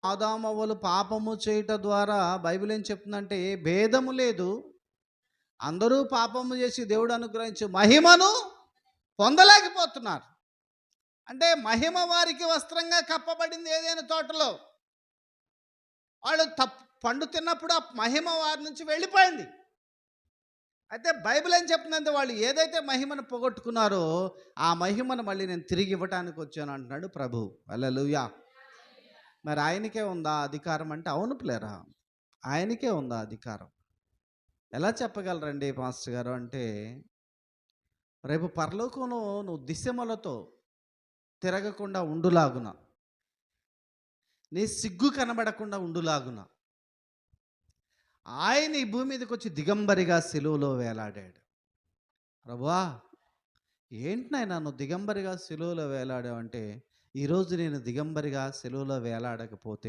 ఆదామవ్వలు పాపము చేయుట ద్వారా బైబిల్ ఏం చెప్తుందంటే భేదము లేదు. అందరూ పాపము చేసి దేవుడు అనుగ్రహించే మహిమను పొందలేకపోతున్నారు. అంటే మహిమ వారికి వస్త్రంగా కప్పబడింది ఏదైనా తోటలో. వాళ్ళు పండు తిన్నప్పుడు ఆ మహిమ వారి నుంచి వెళ్ళిపోయింది. అయితే బైబిల్ ఏం చెప్తుందంటే వాళ్ళు ఏదైతే మహిమను పోగొట్టుకున్నారో ఆ మహిమను మళ్ళీ నేను తిరిగి ఇవ్వటానికి వచ్చాను అంటున్నాడు ప్రభు. హల్లెలూయా. మరి ఆయనకే ఉందా అధికారం అంటే అవును ప్లేరా, ఆయనకే ఉందా అధికారం. ఎలా చెప్పగలరండి పాస్టర్ గారు అంటే, రేపు పరలోకంలో నువ్వు దిశమలతో తిరగకుండా ఉండులాగున, నీ సిగ్గు కనబడకుండా ఉండులాగున ఆయన ఈ భూమి మీదకి వచ్చి దిగంబరిగా సిలువలో వేలాడాడు. ప్రభువా, ఏంటి నాయనా నువ్వు దిగంబరిగా సిలువలో వేలాడావు అంటే, ఈరోజు నేను దిగంబరిగా సిలువలో వేలాడకపోతే